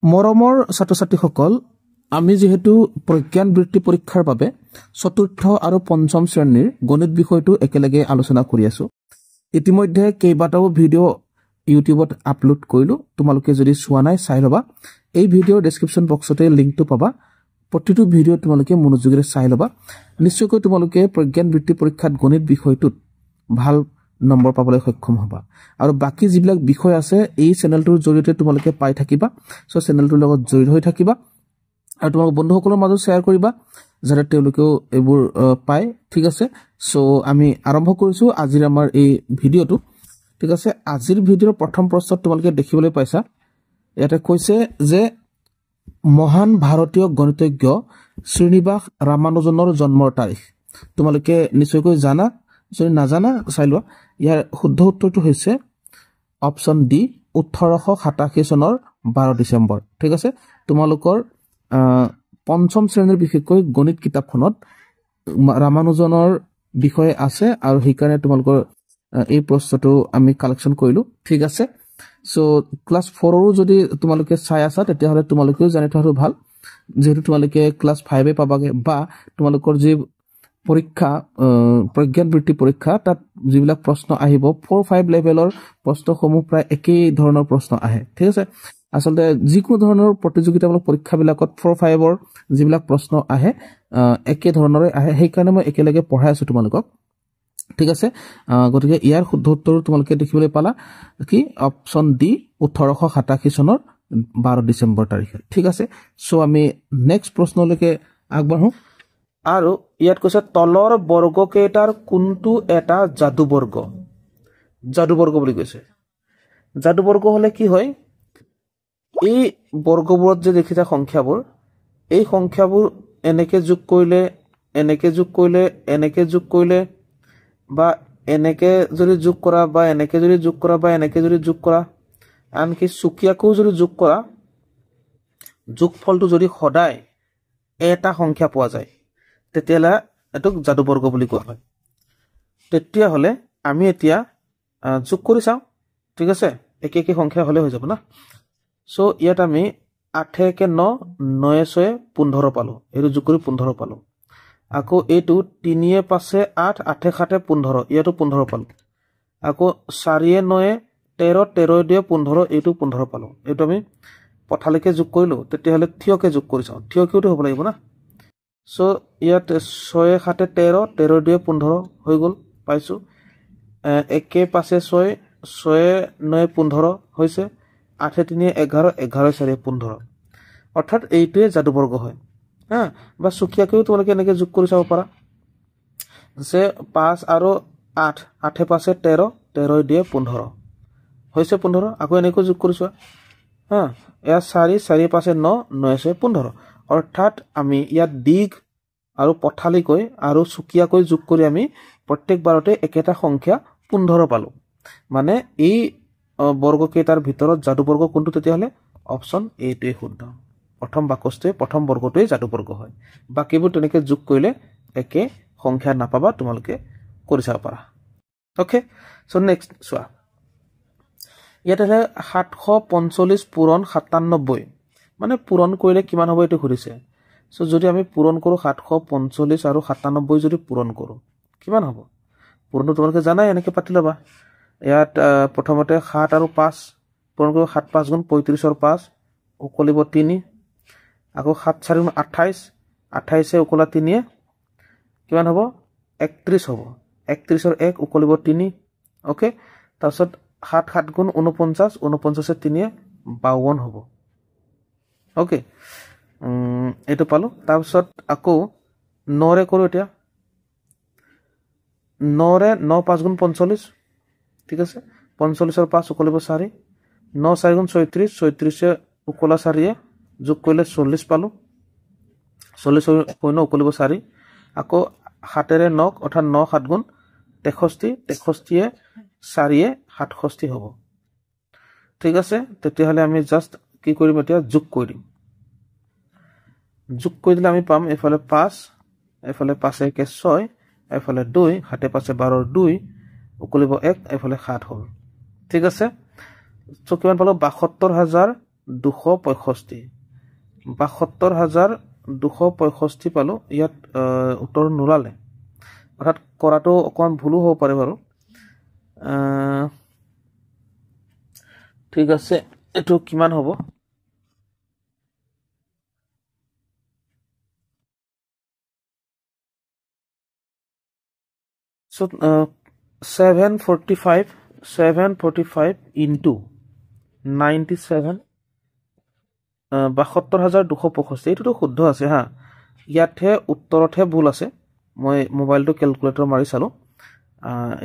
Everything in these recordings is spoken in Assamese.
মৰমৰ ছাত্ৰ-ছাত্ৰীসকল আমি যেহেতু প্ৰজ্ঞান বৃত্তি পৰীক্ষাৰ বাবে চতুৰ্থ আৰু পঞ্চম শ্ৰেণীৰ গণিত বিষয়টো একেলগে আলোচনা কৰি আছো ইতিমধ্যে কেইবাটাও ভিডিও ইউটিউবত আপলোড কৰিলো তোমালোকে যদি চোৱা নাই চাই লবা এই ভিডিওৰ ডেসক্ৰিপচন বক্সতে লিংকটো পাবা প্ৰতিটো ভিডিও তোমালোকে মনোযোগেৰে চাই লবা নিশ্চয়কৈ তোমালোকে প্ৰজ্ঞান বৃত্তি পৰীক্ষাত গণিত বিষয়টোত ভাল নম্বৰ পাবলৈ সক্ষম হবা আৰু বাকি যিবিলাক বিষয় আছে এই চেনেলটোৰ জৰিয়তে তোমালোকে পাই থাকিবা সো চেনেলটোৰ লগত জড়িত হৈ থাকিবা আৰু তোমালোকৰ বন্ধুসকলৰ মাজত শেয়াৰ কৰিবা যাতে তেওঁলোকেও এইবোৰ পায় ঠিক আছে সো আমি আৰম্ভ কৰিছো আজিৰ আমাৰ এই ভিডিওটো ঠিক আছে আজিৰ ভিডিওৰ প্ৰথম প্ৰশ্ন তোমালোকে দেখিবলৈ পাইছা ইয়াতে কৈছে যে মহান ভাৰতীয় গণিতজ্ঞ শ্ৰীনিবাস ৰামানুজনৰ জন্মৰ তাৰিখ তোমালোকে নিশ্চয়কৈ জানা যদি নাজানা চাই লোৱা ইয়াৰ শুদ্ধ উত্তৰটো হৈছে অপচন ডি 1887 চনৰ 12 ডিসেম্বৰ ঠিক আছে তোমালোকৰ পঞ্চম শ্ৰেণীৰ বিশেষকৈ গণিত কিতাপখনত ৰামানুজনৰ বিষয়ে আছে আৰু সেইকাৰণে তোমালোকৰ এই প্ৰশ্নটো আমি কালেকচন কৰিলো ঠিক আছে সো ক্লাস 4 ৰো যদি তোমালোকে চাই আছা তেতিয়া হলে তোমালোকেও জানি থোৱাটো ভাল যেহেতু তোমালোকে ক্লাস 5 এ পাবাগে বা তোমালোকৰ যে পৰীক্ষা প্ৰজ্ঞান বৃত্তি পৰীক্ষা তাত যিবিলাক প্ৰশ্ন আহিব 4-5 লেভেলৰ প্ৰশ্নসমূহ প্ৰায় একেই ধৰণৰ প্ৰশ্ন আহে ঠিক আছে আসলে যিকোনো ধৰণৰ প্ৰতিযোগিতামূলক পৰীক্ষাবিলাকত 4-5 ৰ যিবিলাক প্ৰশ্ন আহে একে ধৰণৰে আহে সেইকাৰণে মই একেলগে পঢ়াই আছো তোমালোকক ঠিক আছে গতিকে ইয়াৰ শুদ্ধ উত্তৰ তোমালোকে দেখিবলৈ পালা কি অপচন ডি 1887 চনৰ 12 ডিসেম্বৰ তাৰিখে ঠিক আছে সো আমি নেক্সট প্ৰশ্নলৈকে আগবাঢ়ো আৰু ইয়াত কৈছে তলৰ বৰ্গকেইটাৰ কোনটো এটা যাদুবৰ্গ বুলি কৈছে যাদুবৰ্গ হলে কি হয় এই বৰ্গবোৰত যে দেখিছা সংখ্যাবোৰ এই সংখ্যাবোৰ এনেকে যোগ কৰিলে বা এনেকে যদি যোগ কৰা বা এনেকে যদি যোগ কৰা বা এনেকে যদি যোগ কৰা আনকি সুকিয়াকো যদি যোগ কৰা যোগফলটো যদি সদায় এটা সংখ্যা পোৱা যায় তেতিয়ালা এটুক যাদুবৰ্গ বুলি কোৱা হয় তেতিয়া হলে আমি এতিয়া যোগ কৰি চাও ঠিক আছে একে একে সংখ্যা হলে হৈ যাব না সো ইয়াত আমি 8 কে 9 9 6 15 পালো এটো যোগ কৰি 15 পালো আকৌ এটো 3 5 8 8 7 15 ইয়াতো 15 পালো আকৌ 4 9 13 13 দিয়ে 15 এটো 15 পালো এটো আমি পঠালৈকে যোগ কৰিলো তেতিয়া হলে থিয়কে যোগ কৰি চাও থিয়কেটো হ'ব লাগিব না সো ইয়াত 6 7 13 13 দিয়ে 15 হৈ গল পাইছো 1 5 6 6 9 15 হৈছে 8 3 11 11 4 15 অৰ্থাৎ এইটোৱে যাদুবৰ্গ হয় হ্যাঁ বা সুকিয়াকেও তোমালোকে এনেকে যোগ কৰি চাব পাৰা যে 5 আৰু 8 8 5 13 13 দিয়ে 15 হৈছে 15 আকৌ এনেকৈ যোগ কৰিছো হ্যাঁ এয়া 4 4 5 9 9 6 15 অৰ্থাৎ আমি ইয়াত দিগ আৰু পঠালিকৈ আৰু সুকিয়াকৈ যোগ কৰি আমি প্ৰত্যেকবাৰতে একেটা সংখ্যা 15 পালো মানে এই বৰ্গকেইটাৰ ভিতৰত যাদুবৰ্গ কোনটো তেতিয়া হলে অপচন এ টোৱে শুদ্ধ প্ৰথম বাকচটোৱে প্ৰথম বৰ্গটোৱে যাদুবৰ্গ হয় বাকিবোৰ তেনেকে যোগ কৰিলে একে সংখ্যা নাপাবা তোমালোকে কৰি চাব পাৰা ওকে সো নেক্সট চোৱা ইয়াতে 745 পূৰণ 97 মানে পূৰণ কৰিলে কিমান হ'ব এটো খুদিছে সো যদি আমি পূৰণ কৰো 745 আৰু 97 যদি পূৰণ কৰো কিমান হ'ব পূৰণটো তোমালোকে জানাই এনেকে পাতি লবা ইয়াত প্ৰথমতে 7 আৰু 5 পূৰণ কৰো 7 5 গুণ 35 ৰ 5 উকলিব 3 আকৌ 7 4 গুণ 28 28 এ উকলা 3 কিমান হ'ব 31 হ'ব 31 ৰ 1 উকলিব 3 ওকে তাৰছত 7 7 গুণ 49 49 এ 3 52 হ'ব ওকে এটো পালো তাৰছত আকৌ 9 ৰে কৰো এতিয়া 9 ৰে 9 5 গুণ 45 ঠিক আছে 45 ৰ 5 উকলিব 4 9 4 গুণ 36 36 এ উকলা 4 যোগ কৰিলে 40 পালো 40 কইনো উকলিব 4 আকৌ 7 ৰে 9 অৰ্থাৎ 9 7 গুণ 63 63 এ 4 এ 67 হ'ব ঠিক আছে তেতিয়া হলে আমি জাস্ট কি কৰিম এতিয়া যোগ কৰি দিম যোগ কৰি দিলে আমি পাম এফালে 5 এফালে 5 1 6 এফালে 2 7 5 12 2 উকলিব 1 এফালে 7 হ'ল ঠিক আছে সো কিমান পালো 72000 265 72,265 পালো ইয়াত উত্তৰ নোলালে অৰ্থাৎ কৰাটো অকমান ভুলো হ'ব পাৰে বাৰু ঠিক আছে এটো কিমান হ'ব so 745 into 97 72,265 এইটোতো শুদ্ধ আছে হা ইয়াতহে উত্তৰতহে ভুল আছে মই মোবাইলটো ক্যালকুলেটৰ মাৰি চালো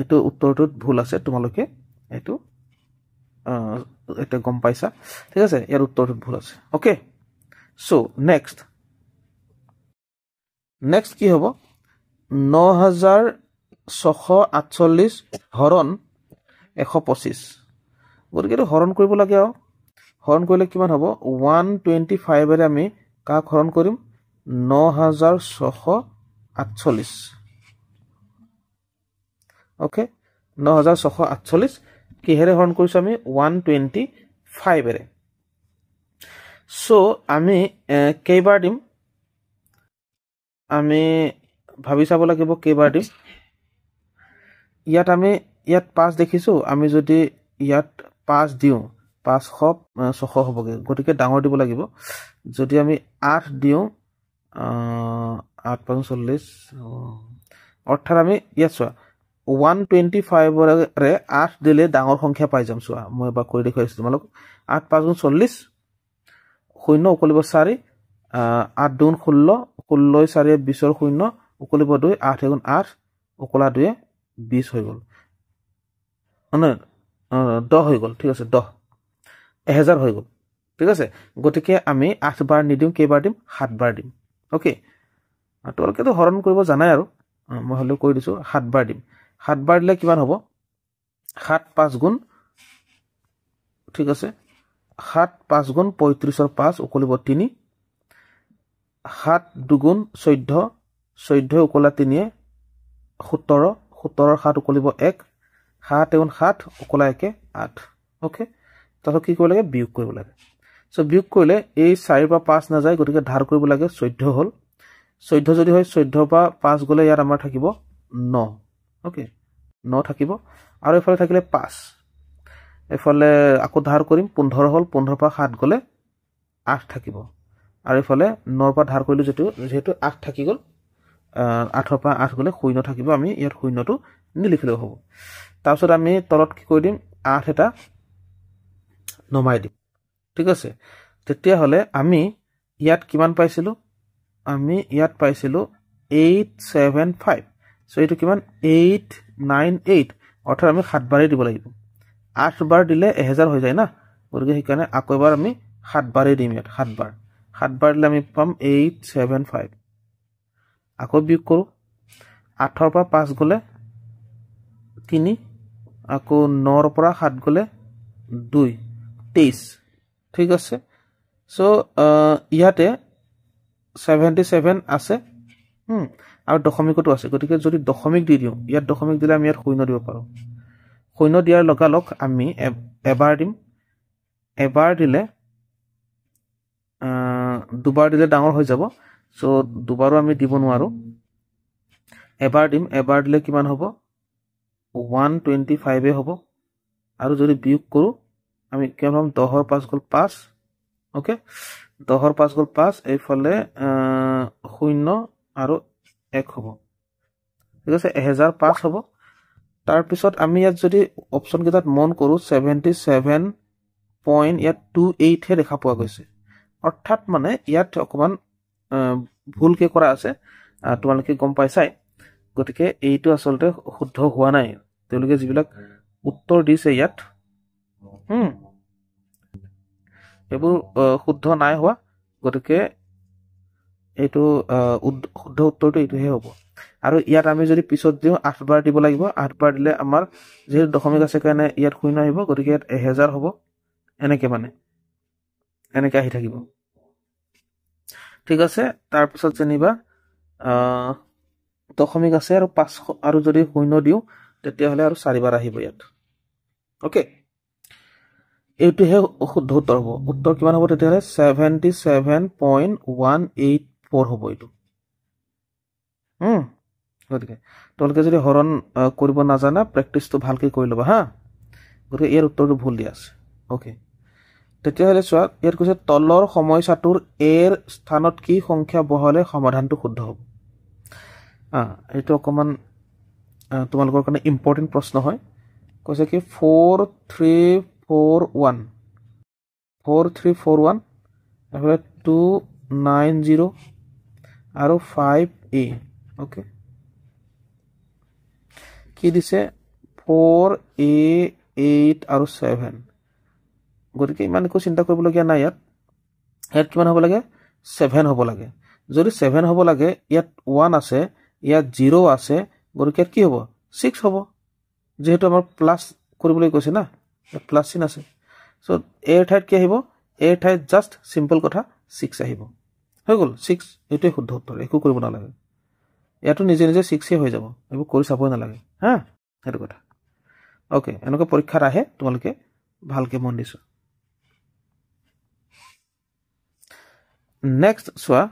এটো উত্তৰটোত ভুল আছে তোমালোকে এটো এটা গম পাইছা ঠিক আছে ইয়াৰ উত্তৰটোত ভুল আছে ওকে সো নেক্সট কি হ'ব 9,648 হৰণ 125 গতিকে এটো হৰণ কৰিব লাগে আৰু হৰণ কৰিলে কিমান হ'ব 125 এৰে আমি কাক হৰণ কৰিম 9,648 ওকে 9,648 কিহেৰে হৰণ কৰিছো আমি 125 এৰে সো আমি কেইবাৰ দিম আমি ভাবি চাব লাগিব কেইবাৰ দিম ইয়াত আমি ইয়াত 5 দেখিছো আমি যদি ইয়াত 5 দিও 500 600 হ'বগে গতিকে ডাঙৰ দিব লাগিব যদি আমি 8 দিও 8,40 অৰ্থাৎ আমি ইয়াত চোৱা 125 ৰে 8 দিলে ডাঙৰ সংখ্যা পাই যাম চোৱা মই এবাৰ কৰি দেখাইছো তোমালোক 8 5 40 0 উকলিব 4 8 2 16 16 4 20 0 উকলিব 2 8 8 উকলা 2 20 হৈ গল মানে 10 হৈ গল ঠিক আছে 10 1000 হৈ গল ঠিক আছে গতিকে আমি 8 বাৰ নিদিম কেইবাৰ দিম 7 বাৰ দিম ওকে তোমালোকে তো হৰণ কৰিব জানাই আৰু মই হলে কৈ দিছো 7 বাৰ দিম 7 বাৰ দিলে কিমান হ'ব 7 5 গুণ ঠিক আছে 7 5 গুণ 35 ৰ 5 উকলিব 3 7 2 গুণ 14 14 উকলা 3 17 17 ৰ 7 উকলিব 1 7 গুণ 7 উকলা 1 8 ওকে তাহলে কি কৰিব লাগে বিয়োগ কৰিব লাগে সো বিয়োগ কৰিলে এই 4 বা 5 না যায় গতিকে ধাৰ কৰিব লাগে 14 হল 14 যদি হয় 14 বা 5 গলে ইয়াৰ আমাৰ থাকিব 9 ওকে 9 থাকিব আৰু এফালে থাকিলে 5 এফালে আকৌ ধাৰ কৰিম 15 হল 15 পা 7 গলে 8 থাকিব আৰু এফালে 9 পা ধাৰ কৰিলে যেহেতু 8 থাকি গল 8 পা 8 গলে 0 থাকিব আমি ইয়াৰ 0টো নিলিখিলেও হ'ব তাৰপিছত আমি তলত কি কৰি দিম 8 এটা নমাই দিম ঠিক আছে তেতিয়া হলে আমি ইয়াত কিমান পাইছিলো আমি ইয়াত পাইছিলো 875 সো এটো কিমান 898 অৰ্থাৎ আমি 7 বাৰে দিব লাগিব 8 বাৰ দিলে 1000 হৈ যায় না গতিকে সেইকাৰণে আকৌ এবাৰ আমি 7 বাৰে দিম ইয়াত 7 বাৰ দিলে আমি পাম 875 আকৌ বিয়োগ কৰো 8 ৰ পৰা 5 গলে 3 আকৌ 9 ৰ পৰা 7 গলে 2 23 ঠিক আছে সো ইয়াতে 77 আছে আৰু দশমিকটো আছে গতিকে যদি দশমিক দি দিও ইয়াত দশমিক দিলে আমি ইয়াত 0 দিব পাৰো 0 দিয়াৰ লগালগ আমি এবাৰ দিম এবাৰ দিলে দুবাৰ দিলে ডাঙৰ হৈ যাব সো দুবাৰো আমি দিব নোৱাৰো এবাৰ দিম এবাৰ দিলে কিমান হ'ব 125 এ হ'ব আৰু যদি বিয়োগ কৰো আমি কেৱল 10 ৰ 5 গল 5 ওকে 10 ৰ 5 গল 5 এইফালে 0 আৰু 1 হ'ব ঠিক আছে 1005 হ'ব তাৰ পিছত আমি ইয়াত যদি অপচন কেইটাত মন কৰো 77.28 হে দেখা পোৱা গৈছে অৰ্থাৎ মানে ইয়াত অকমান ভুলকে কৰা আছে তোমালোকে গম পাইছাই গতিকে এইটো আসলতে শুদ্ধ হোৱা নাই তেওঁলোকে যিবিলাক উত্তৰ দিছে ইয়াত এবোৰ শুদ্ধ নাই হোৱা গতিকে এইটো শুদ্ধ উত্তৰটো এইটোহে হ'ব আৰু ইয়াত আমি যদি পিছত দিও 8 বাৰ দিব লাগিব 8 বাৰ দিলে আমাৰ যেহেতু দশমিক আছে কাৰণে ইয়াত 0 আহিব গতিকে ইয়াত 1000 হ'ব এনেকে মানে এনেকে আহি থাকিব ঠিক আছে তাৰ পিছত যেনিবা দশমিক আছে আৰু 5 আৰু যদি 0 দিও তেতিয়া হলে আৰু 4 বাৰ আহিব ইয়াত ওকে এইটোহে শুদ্ধ উত্তৰ হ'ব উত্তৰ কিমান হ'ব তেতিয়াহ'লে 77.184 হ'ব এইটো গতিকে তোমালোকে যদি হৰণ কৰিব নাজানা প্ৰেক্টিচটো ভালকে কৰি ল'বা হা গতিকে ইয়াৰ উত্তৰটো ভুল দিয়া আছে ওকে তেতিয়াহ'লে চোৱা ইয়াত কৈছে তলৰ সমস্যাটোৰ এৰ স্থানত কি সংখ্যা বহালে সমাধানটো শুদ্ধ হ'ব এইটো অকমান তোমালোকৰ কাৰণে ইম্পৰ্টেণ্ট প্ৰশ্ন হয় কৈছে কি 4341 এফালে 290 আৰু 5a ওকে কি দিছে 4a 8 আৰু 7 গতিকে ইমান একো চিন্তা কৰিবলগীয়া নাই ইয়াত কিমান হ'ব লাগে 7 হ'ব লাগে যদি 7 হ'ব লাগে ইয়াত 1 আছে ইয়াত 0 আছে গতিকে কি হ'ব 6 হ'ব যেহেতু আমাৰ প্লাস কৰিবলৈ কৈছে না প্লাস চিন আছে সো এৰ ঠাইত কি আহিব এৰ ঠাইত জাস্ট সিম্পল কথা 6 আহিব হৈ গ'ল 6 এটোই শুদ্ধ উত্তৰ একো কৰিব নালাগে ইয়াতো নিজে নিজে 6 হৈ যাব একো কৰি চাবই নালাগে হা হেতু কথা ওকে এনেকৈ পৰীক্ষাত আহে তোমালোকে ভালকে মন দিছো নেক্সট সোয়া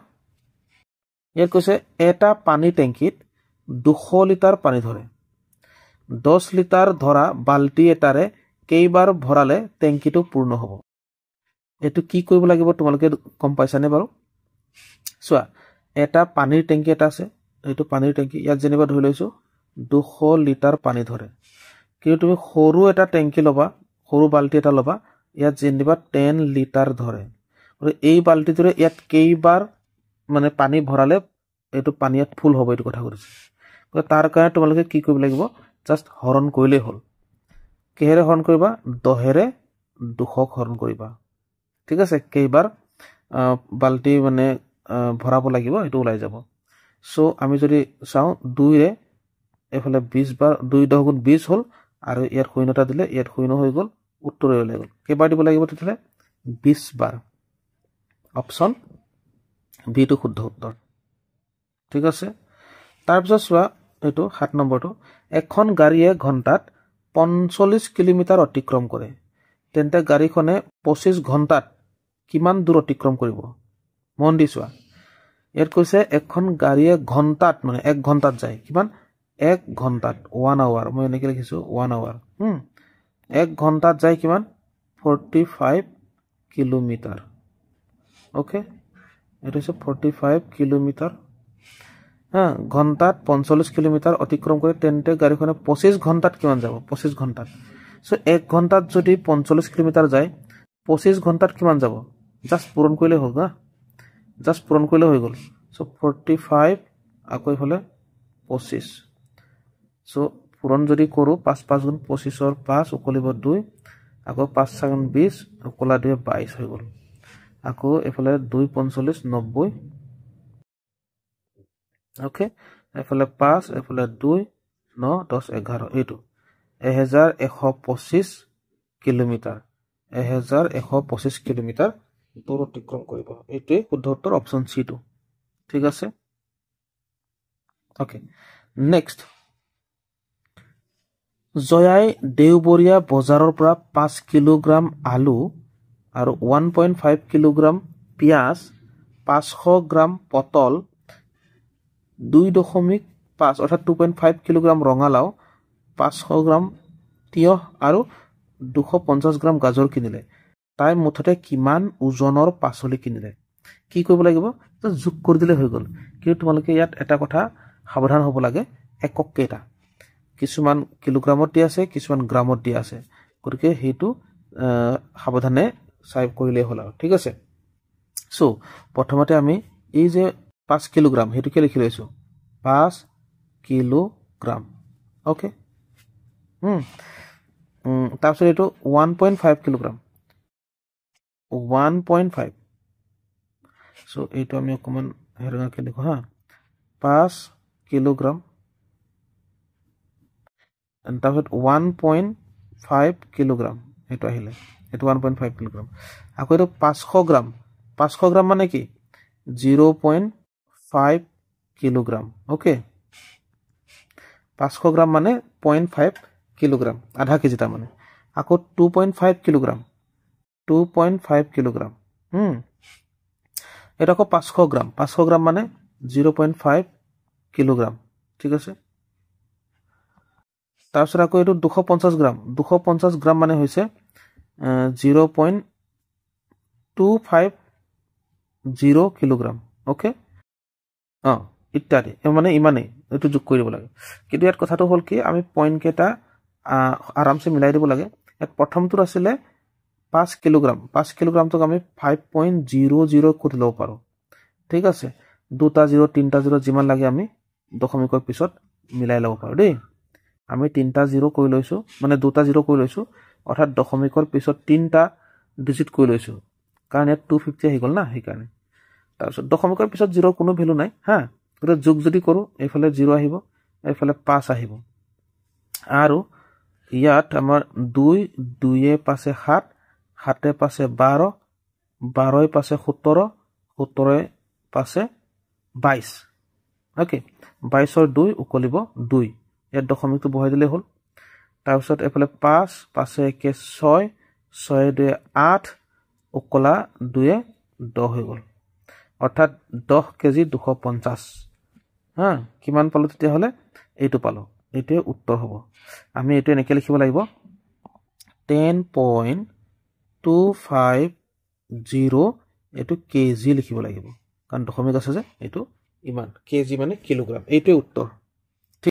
ইয়াত কৈছে এটা পানী টেংকিত 200 লিটাৰ পানী ধৰে 10 লিটাৰ ধৰা বালটি এটাৰে কেইবাৰ ভৰালে টেংকিটো পূৰ্ণ হ'ব এটো কি কৰিব লাগিব তোমালোকে কম পাইছানে বাৰু সোয়া এটা পানীৰ টেংকি এটা আছে এইটো পানীৰ টেংকি ইয়াত যেনিবা ধৰি লৈছো 200 লিটাৰ পানী ধৰে কিন্তু তুমি সৰু এটা টেংকি লবা সৰু বালটি এটা লবা ইয়াত যেনিবা 10 লিটাৰ ধৰে আৰু এই বালটিটোৰে ইয়াত কেইবাৰ মানে পানী ভৰালে এটো পানীত ফুল হ'ব এটো কথা কৈছে তাৰ কাৰণে তোমালোকে কি কৰিব লাগিব জাস্ট হৰণ কৰিলে হ'ল কিহেৰে হৰণ কৰিবা 10 ৰে 200 হৰণ কৰিবা ঠিক আছে কেইবাৰ বালটি মানে ভৰাব লাগিব এটো ওলাই যাব সো আমি যদি চাও 2 ৰে এফালে 20 বাৰ 2 10 গুণ 20 হ'ল আৰু ইয়াৰ শূন্যটা দিলে ইয়াত শূন্য হৈ গ'ল উত্তৰ ওলাই গ'ল কেইবাৰ দিব লাগিব তেতিয়ালে 20 বাৰ অপচন বি টো শুদ্ধ উত্তৰ ঠিক আছে তাৰ পিছত চোৱা এটো 7 নম্বৰটো এখন গাড়ীয়ে ঘণ্টাত 45 কিলোমিটাৰ অতিক্ৰম কৰে তেন্তে গাড়ীখনে 25 ঘণ্টাত কিমান দূৰ অতিক্ৰম কৰিব মন দি চোৱা ইয়াত কৈছে এখন গাড়ীয়ে ঘণ্টাত মানে 1 ঘণ্টাত যায় কিমান 1 ঘণ্টাত 1 আৱাৰ মই এনেকৈ লিখিছো 1 আৱাৰ 1 ঘণ্টাত যায় কিমান 45 কিলোমিটাৰ ওকে এটা হচ্ছে 45 কিলোমিটার হ্যাঁ ঘন্টাত 45 কিলোমিটার অতিক্রম করে তেন্তে গাড়ীখনে 25 ঘন্টাত কিমান যাব 25 ঘন্টাত সো 1 ঘন্টাত যদি 45 কিলোমিটার যায় 25 ঘন্টাত কিমান যাব জাস্ট পূরণ কৰিলে হ'ল না জাস্ট পূৰণ কৰিলে হৈ গ'ল সো 45 আকৌ ইফালে 25 সো পূৰণ যদি কৰো 5 5 গুণ 25 ৰ 5 উকলিব 2 আকৌ 5 7 গুণ 20 উকলা 2 22 হৈ গ'ল আকৌ এফালে 2 45 90 ওকে এফালে 5 এফালে 2 9 10 11 এইটো 1125 কিলোমিটাৰ 1125 কিলোমিটাৰ দূৰ অতিক্ৰম কৰিব এইটোৱে শুদ্ধ উত্তৰ অপচন সি টো ঠিক আছে ওকে নেক্সট জয়াই দেওবৰীয়া বজাৰৰ পৰা 5 কিলোগ্ৰাম আলু আৰু 1.5 কিলোগ্ৰাম পিয়াজ 500 গ্ৰাম পটল 2.5 অৰ্থাৎ 2.5 কিলোগ্ৰাম ৰঙালাও 500 গ্ৰাম তিয়হ আৰু 250 গ্ৰাম গাজৰ কিনিলে তাই মুঠতে কিমান ওজনৰ পাচলি কিনিলে কি কৰিব লাগিব তো যোগ কৰি দিলে হৈ গ'ল কিন্তু তোমালোকে ইয়াত এটা কথা সাৱধান হ'ব লাগে একক কেটা কিছুমান কিলোগ্ৰামত দিয়া আছে কিছুমান গ্ৰামত দিয়া আছে গতিকে হেতু সাৱধানে সাইভ কৰিলে হ'ল আৰু ঠিক আছে সো প্ৰথমতে আমি এই যে 5 কিলোগ্ৰাম হেতুকে লিখি লৈছো 5 কিলোগ্ৰাম ওকে তাৰপিছত এটো 1.5 কিলোগ্ৰাম 1.5 সো এইটো আমি অকমান হেৰঙাকে লিখো হা 5 কিলোগ্ৰাম তাৰপিছত 1.5 কিলোগ্ৰাম এটো আহিলে এটো 1.5 কিলোগ্ৰাম আকৌ এটো 500 গ্ৰাম মানে কি 0.5 কিলোগ্ৰাম ওকে 500 গ্ৰাম মানে 0.5 কিলোগ্ৰাম আধা কেজি তা মানে আকৌ 2.5 কিলোগ্ৰাম 2.5 কিলোগ্ৰাম এটা আকৌ 500 গ্ৰাম 500 গ্ৰাম মানে 0.5 কিলোগ্ৰাম ঠিক আছে তাৰপিছত আকৌ এইটো 250 গ্ৰাম মানে হৈছে 0.250 কিলোগ্ৰাম ওকে ইত্যাদি মানে ইমানেই এইটো যোগ কৰি দিব লাগে কিন্তু ইয়াত কথাটো হ'ল কি আমি পইণ্ট কেইটা আৰামছে মিলাই দিব লাগে ইয়াত প্ৰথমটোত আছিলে 5 কিলোগ্ৰামটোক আমি 5.00 কৰি ল'ব পাৰোঁ ঠিক আছে দুটা জিৰ' তিনিটা জিৰ' যিমান লাগে আমি দশমিকৰ পিছত মিলাই ল'ব পাৰোঁ দেই আমি তিনিটা জিৰ' কৰি লৈছোঁ মানে দুটা জিৰ' কৰি লৈছোঁ অৰ্থাৎ দশমিকৰ পিছত তিনিটা ডিজিট কৰি লৈছোঁ কাৰণ ইয়াত 250 আহি গ'ল না সেইকাৰণে তাৰপিছত দশমিকৰ পিছত জিৰ' কোনো ভেলু নাই হা গতিকে যোগ যদি কৰোঁ এইফালে 0 আহিব এইফালে 5 আহিব আৰু ইয়াত আমাৰ 2 2 পাছে 7 7 পাছে 12 12 পাছে 17 17 পাছে 22 ওকে 22 2 উকলিব 2 ইয়াত দশমিকটো বহাই দিলে হ'ল তাৰপিছত এইফালে 5 পাছে 6 6 2 8 উকলা 2 10 হৈ গ'ল অৰ্থাৎ 10 কেজি 250 হা কিমান পালো তেতিয়াহ'লে এইটো পালো এইটোৱে উত্তৰ হ'ব আমি এইটো এনেকৈ লিখিব লাগিব 10.250 এইটো কেজি লিখিব লাগিব কাৰণ দশমিক আছে যে এইটো ইমান কেজি মানে কিলোগ্ৰাম এইটোৱে উত্তৰ